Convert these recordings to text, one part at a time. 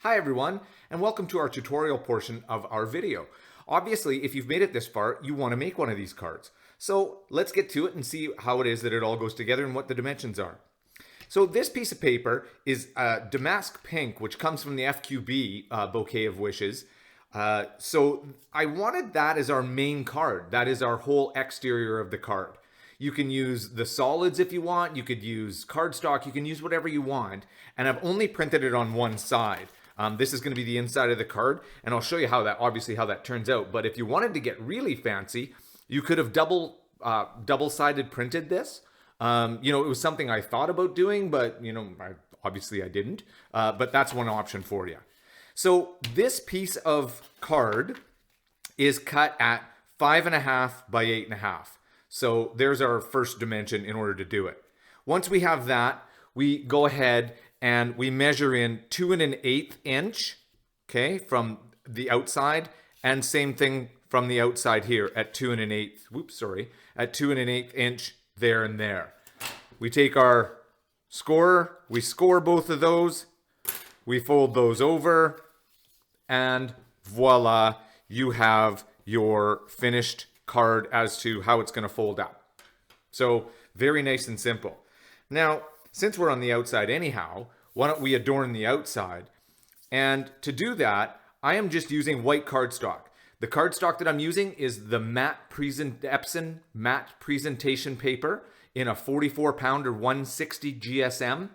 Hi everyone, and welcome to our tutorial portion of our video. Obviously, if you've made it this far, you want to make one of these cards. So let's get to it and see how it is that it all goes together and what the dimensions are. So this piece of paper is damask pink, which comes from the FQB Bouquet of Wishes. So I wanted that as our main card. That is our whole exterior of the card. You can use the solids if you want. You could use cardstock. You can use whatever you want. And I've only printed it on one side. This is going to be the inside of the card, and I'll show you how that turns out. But if you wanted to get really fancy, you could have double-sided printed this. It was something I thought about doing, but obviously I didn't. But that's one option for you. So this piece of card is cut at 5.5 by 8.5. So there's our first dimension in order to do it. Once we have that, we go ahead and we measure in 2 1/8 inch, okay, from the outside, and same thing from the outside here at 2 1/8. At 2 1/8 inch there and there. We take our scorer, we score both of those, we fold those over, and voila, you have your finished card as to how it's going to fold up. So very nice and simple. Now, since we're on the outside anyhow, why don't we adorn the outside? And to do that, I am just using white cardstock. The cardstock that I'm using is the Epson matte presentation paper in a 44 pounder 160 GSM.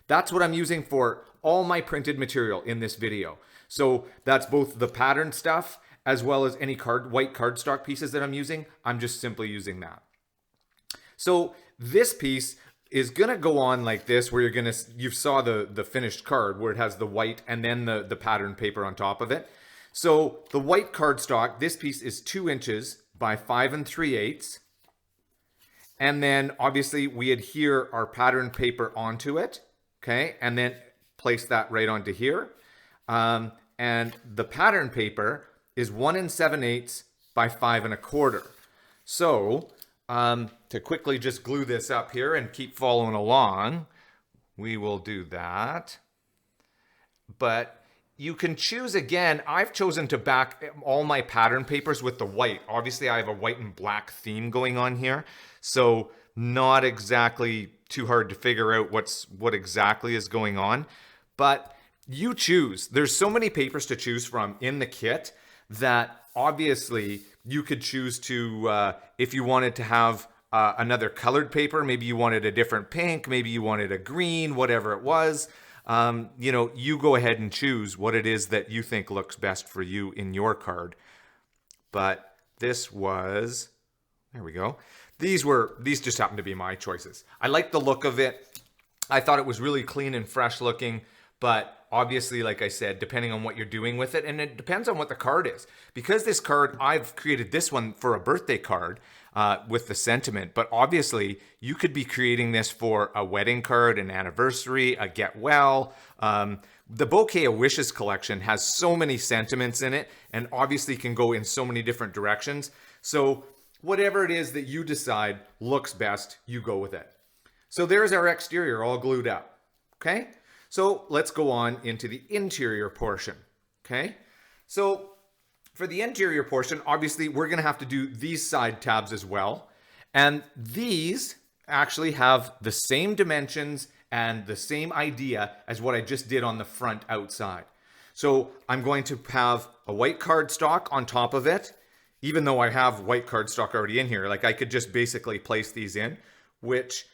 That's what I'm using for all my printed material in this video. So that's both the pattern stuff as well as any white cardstock pieces that I'm using. I'm just simply using that. So this piece is gonna go on like this, where you saw the finished card where it has the white and then the pattern paper on top of it. So the white cardstock, this piece is 2 inches by 5 3/8. And then obviously we adhere our pattern paper onto it, okay? And then place that right onto here. And the pattern paper is 1 7/8 by 5 1/4. So to quickly just glue this up here and keep following along, we will do that. But you can choose again. I've chosen to back all my pattern papers with the white. Obviously, I have a white and black theme going on here, so not exactly too hard to figure out what exactly is going on. But you choose. There's so many papers to choose from in the kit that obviously you could choose to, if you wanted to have another colored paper, maybe you wanted a different pink, maybe you wanted a green, whatever it was, you go ahead and choose what it is that you think looks best for you in your card. But this was, there we go. These just happened to be my choices. I like the look of it. I thought it was really clean and fresh looking, but obviously, like I said, depending on what you're doing with it, and it depends on what the card is. Because this card, I've created this one for a birthday card with the sentiment, but obviously you could be creating this for a wedding card, an anniversary, a get well. The Bouquet of Wishes collection has so many sentiments in it, and obviously can go in so many different directions. So whatever it is that you decide looks best, you go with it. So there's our exterior all glued up, okay? So let's go on into the interior portion, okay? So for the interior portion, obviously we're gonna have to do these side tabs as well. And these actually have the same dimensions and the same idea as what I just did on the front outside. So I'm going to have a white cardstock on top of it, even though I have white cardstock already in here. Like I could just basically place these in, which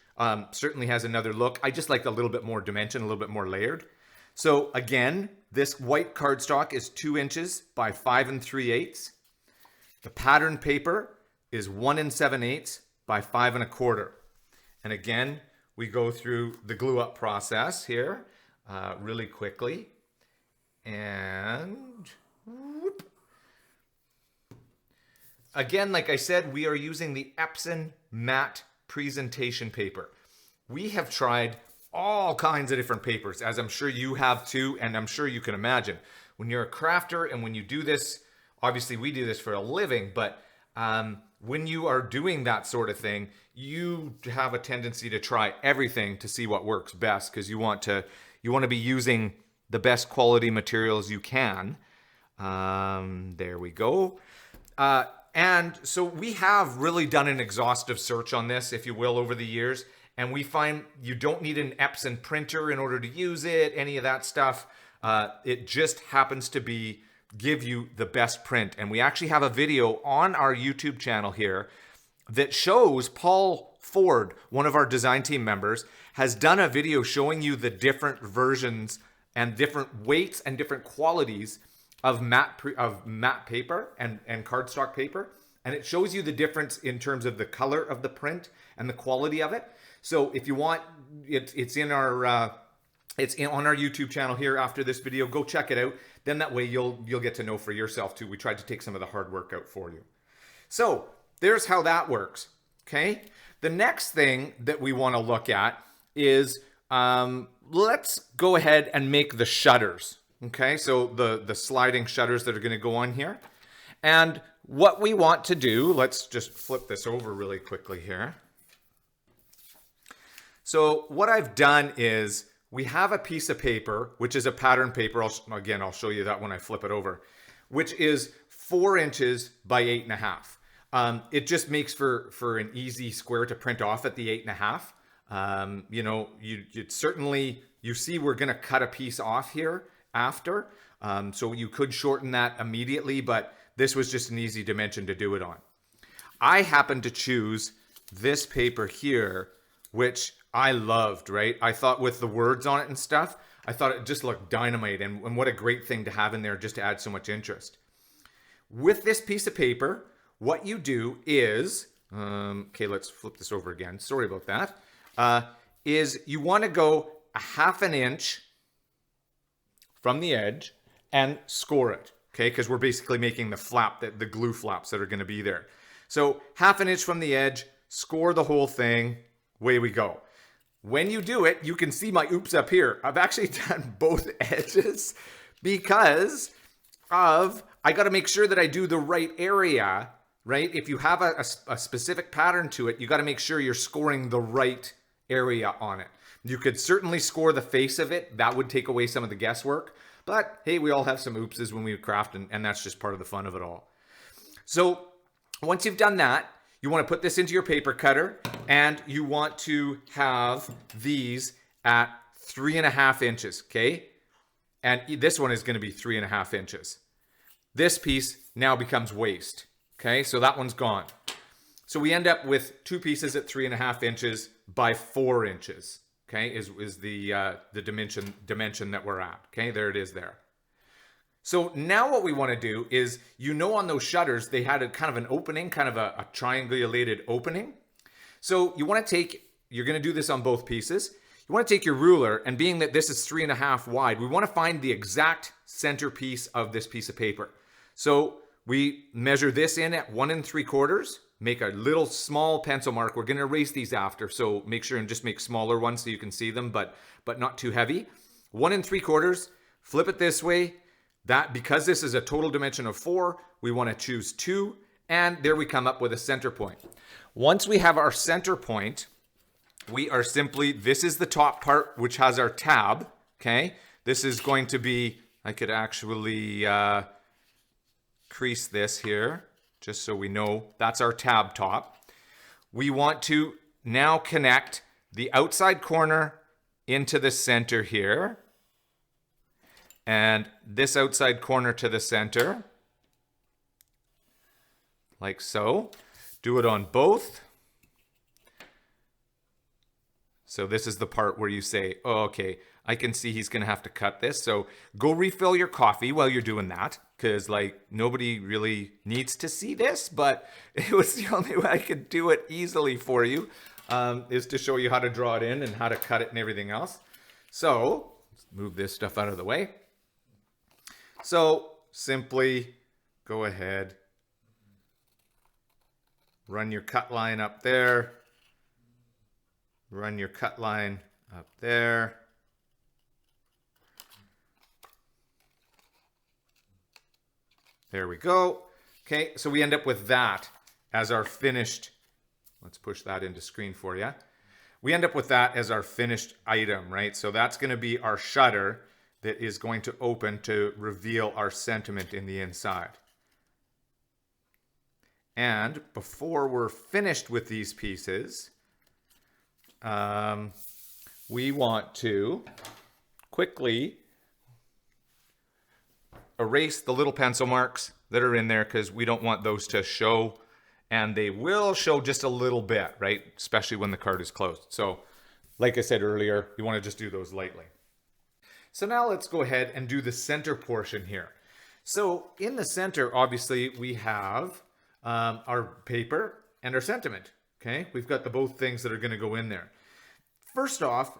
certainly has another look. I just like a little bit more dimension, a little bit more layered. So again, this white cardstock is 2 inches by 5 3/8. The pattern paper is 1 7/8 by 5 1/4. And again, we go through the glue up process here really quickly. And whoop. Again, like I said, we are using the Epson matte presentation paper. We have tried all kinds of different papers, as I'm sure you have too, and I'm sure you can imagine. When you're a crafter and when you do this, obviously we do this for a living, but when you are doing that sort of thing, you have a tendency to try everything to see what works best, because you want to be using the best quality materials you can. There we go. And so we have really done an exhaustive search on this, if you will, over the years. And we find you don't need an Epson printer in order to use it, any of that stuff. It just happens to give you the best print. And we actually have a video on our YouTube channel here that shows Paul Ford, one of our design team members, has done a video showing you the different versions and different weights and different qualities of matte paper and cardstock paper. And it shows you the difference in terms of the color of the print and the quality of it. So if you want, it's on our YouTube channel here after this video. Go check it out. Then that way you'll get to know for yourself too. We tried to take some of the hard work out for you. So there's how that works. Okay. The next thing that we want to look at is let's go ahead and make the shutters. Okay. So the sliding shutters that are going to go on here. And what we want to do, let's just flip this over really quickly here. So what I've done is we have a piece of paper, which is a pattern paper. I'll show you that when I flip it over, which is 4 inches by 8.5. It just makes for an easy square to print off at the 8.5. You know, you see we're going to cut a piece off here after. So you could shorten that immediately, but this was just an easy dimension to do it on. I happened to choose this paper here, which I loved, right? I thought with the words on it and stuff, I thought it just looked dynamite, and what a great thing to have in there just to add so much interest. With this piece of paper, what you do is, okay, let's flip this over again. Sorry about that. Is you want to go 1/2 inch from the edge and score it, okay? Because we're basically making the flap, the glue flaps that are going to be there. So 1/2 inch from the edge, score the whole thing, away we go. When you do it, you can see my oops up here. I've actually done both edges because I got to make sure that I do the right area, right? If you have a specific pattern to it, you got to make sure you're scoring the right area on it. You could certainly score the face of it. That would take away some of the guesswork. But hey, we all have some oopses when we craft, and that's just part of the fun of it all. So once you've done that, you want to put this into your paper cutter, and you want to have these at 3.5 inches, okay? And this one is going to be 3.5 inches. This piece now becomes waste, okay? So that one's gone. So we end up with 2 pieces at 3.5 inches by 4 inches, okay? Is the dimension that we're at, okay? There it is there. So now what we want to do is, you know, on those shutters, they had a kind of an opening, kind of a triangulated opening. So you want to you're going to do this on both pieces. You want to take your ruler, and being that this is 3.5 wide, we want to find the exact center piece of this piece of paper. So we measure this in at 1 3/4, make a little small pencil mark. We're going to erase these after, so make sure and just make smaller ones so you can see them, but not too heavy. 1 3/4, flip it this way. That, because this is a total dimension of 4, we want to choose 2, and there we come up with a center point. Once we have our center point, we are simply, this is the top part, which has our tab, okay? This is going to be, I could actually crease this here, just so we know, that's our tab top. We want to now connect the outside corner into the center here, and this outside corner to the center, like so. Do it on both. So this is the part where you say, oh, okay, I can see he's gonna have to cut this. So go refill your coffee while you're doing that, because like nobody really needs to see this, but it was the only way I could do it easily for you, is to show you how to draw it in and how to cut it and everything else. So let's move this stuff out of the way. So simply go ahead, run your cut line up there, run your cut line up there. There we go. Okay, so we end up with that as our finished, let's push that into screen for you. We end up with that as our finished item, right? So that's gonna be our shutter. that is going to open to reveal our sentiment in the inside. And before we're finished with these pieces, we want to quickly erase the little pencil marks that are in there because we don't want those to show, and they will show just a little bit, right? Especially when the card is closed. So like I said earlier, you want to just do those lightly. So now let's go ahead and do the center portion here. So in the center, obviously, we have our paper and our sentiment. Okay, we've got the both things that are going to go in there. First off,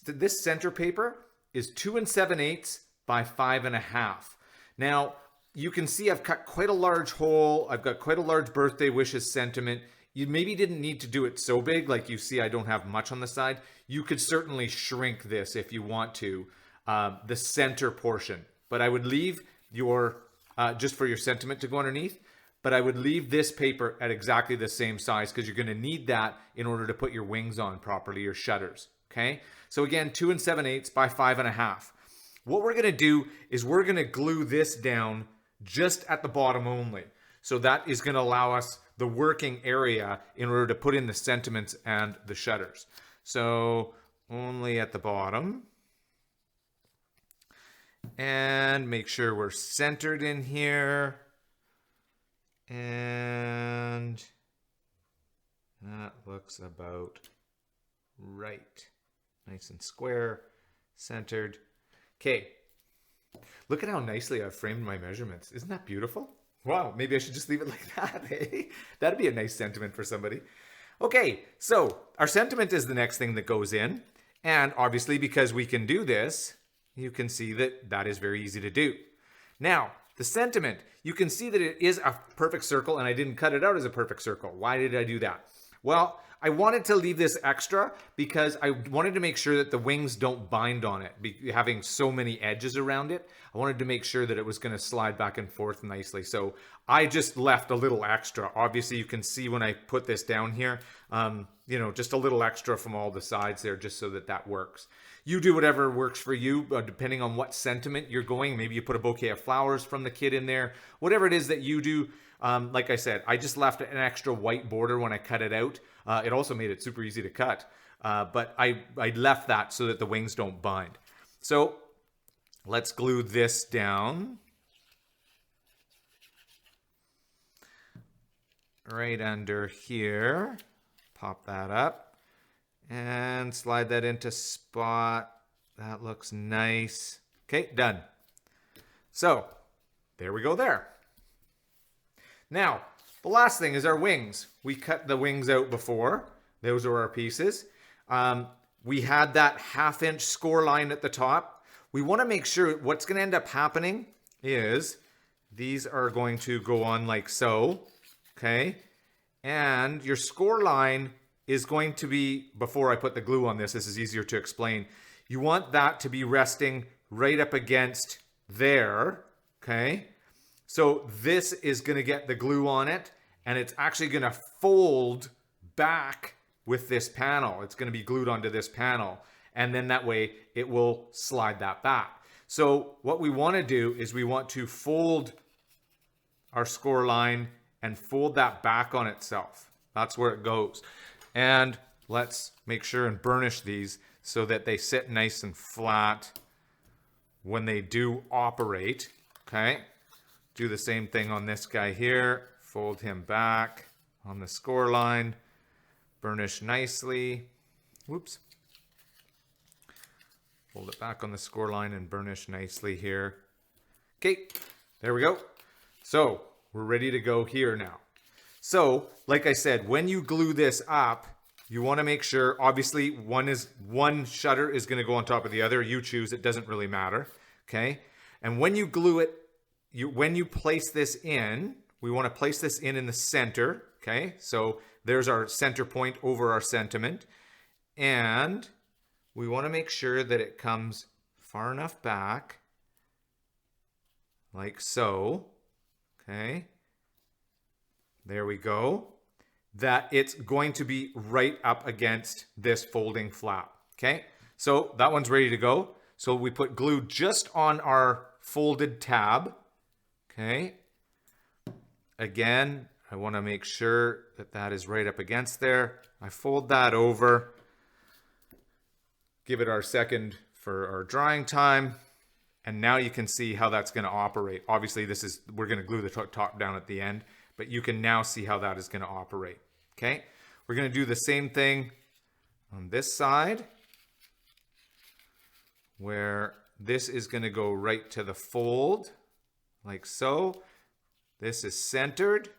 this center paper is 2 7/8 by 5.5. Now you can see I've cut quite a large hole. I've got quite a large birthday wishes sentiment. You maybe didn't need to do it so big, like you see I don't have much on the side. You could certainly shrink this if you want to, the center portion. But I would leave your, just for your sentiment to go underneath, but I would leave this paper at exactly the same size because you're going to need that in order to put your wings on properly, your shutters. Okay, so again, 2 7/8 by 5.5. What we're going to do is we're going to glue this down just at the bottom only. So that is going to allow us the working area in order to put in the sentiments and the shutters. So only at the bottom. And make sure we're centered in here. And that looks about right. Nice and square, centered. Okay. Look at how nicely I've framed my measurements. Isn't that beautiful? Wow, maybe I should just leave it like that, eh? That'd be a nice sentiment for somebody. Okay, so our sentiment is the next thing that goes in. And obviously, because we can do this, you can see that that is very easy to do. Now, the sentiment, you can see that it is a perfect circle, and I didn't cut it out as a perfect circle. Why did I do that? Well, I wanted to leave this extra because I wanted to make sure that the wings don't bind on it. Having so many edges around it, I wanted to make sure that it was going to slide back and forth nicely. So I just left a little extra. Obviously, you can see when I put this down here, you know, just a little extra from all the sides there just so that that works. You do whatever works for you, depending on what sentiment you're going. Maybe you put a bouquet of flowers from the kid in there. Whatever it is that you do, like I said, I just left an extra white border when I cut it out. It also made it super easy to cut. But I left that so that the wings don't bind. So let's glue this down. Right under here. Pop that up. And slide that into spot. That looks nice. Okay, done. So, there we go there. Now, the last thing is our wings. We cut the wings out before. Those are our pieces. We had that 1/2 inch score line at the top. We want to make sure what's going to end up happening is these are going to go on like so. Okay. And your score line is going to be, before I put the glue on this is easier to explain. You want that to be resting right up against there. Okay. So this is going to get the glue on it, and it's actually going to fold back with this panel. It's going to be glued onto this panel, and then that way it will slide that back. So what we want to do is we want to fold our score line and fold that back on itself. That's where it goes. And let's make sure and burnish these so that they sit nice and flat when they do operate. Okay. Do the same thing on this guy here. Fold him back on the score line. Burnish nicely. Whoops. Fold it back on the score line and burnish nicely here. Okay, there we go. So we're ready to go here now. So, like I said, when you glue this up, you want to make sure, obviously, one shutter is going to go on top of the other. You choose, it doesn't really matter. Okay? And when you glue it, when you place this in, we want to place this in the center. Okay? So there's our center point over our sentiment. And we want to make sure that it comes far enough back, like so. Okay? There we go. That it's going to be right up against this folding flap. Okay, so that one's ready to go. So we put glue just on our folded tab. Okay. Again, I want to make sure that that is right up against there. I fold that over. Give it our second for our drying time. And now you can see how that's going to operate. Obviously, we're going to glue the top down at the end, but you can now see how that is going to operate. Okay, we're going to do the same thing on this side, where this is going to go right to the fold, like so. This is centered,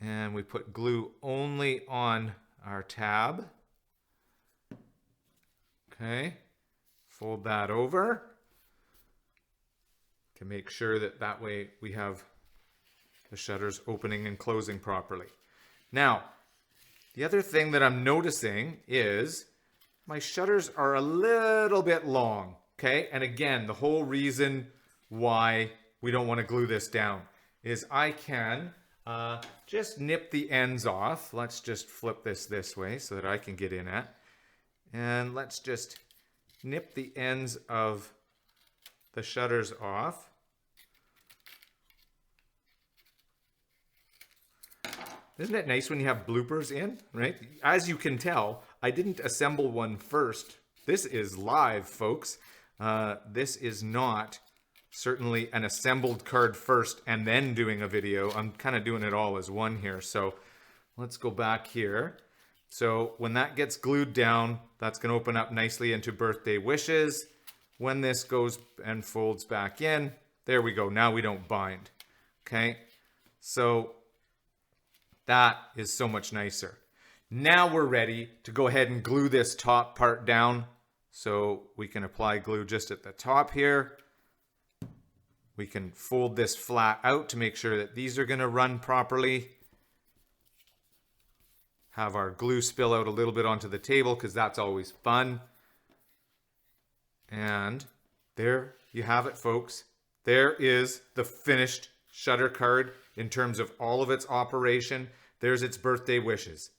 and we put glue only on our tab. Okay, fold that over to make sure that that way we have the shutters opening and closing properly. Now, the other thing that I'm noticing is my shutters are a little bit long, okay? And again, the whole reason why we don't want to glue this down is I can just nip the ends off. Let's just flip this way so that I can get in at. And let's just nip the ends of the shutters off. Isn't it nice when you have bloopers in, right? As you can tell, I didn't assemble one first. This is live, folks. This is not certainly an assembled card first and then doing a video. I'm kind of doing it all as one here. So let's go back here. So when that gets glued down, that's going to open up nicely into birthday wishes. When this goes and folds back in, there we go. Now we don't bind. Okay, so that is so much nicer. Now we're ready to go ahead and glue this top part down. So we can apply glue just at the top here. We can fold this flat out to make sure that these are going to run properly. Have our glue spill out a little bit onto the table because that's always fun. And there you have it, folks. There is the finished shutter card in terms of all of its operation. There's its birthday wishes.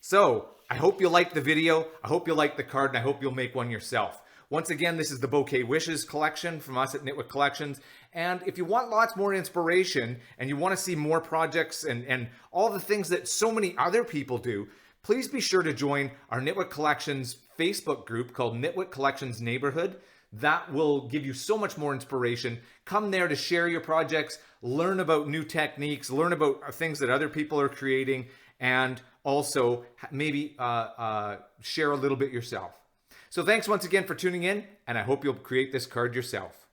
So I hope you liked the video. I hope you liked the card, and I hope you'll make one yourself. Once again, this is the Bouquet Wishes collection from us at Nitwit Collections. And if you want lots more inspiration and you want to see more projects and all the things that so many other people do, please be sure to join our Nitwit Collections Facebook group called Nitwit Collections Neighborhood. That will give you so much more inspiration. Come there to share your projects, learn about new techniques, learn about things that other people are creating, and also maybe share a little bit yourself. So thanks once again for tuning in, and I hope you'll create this card yourself.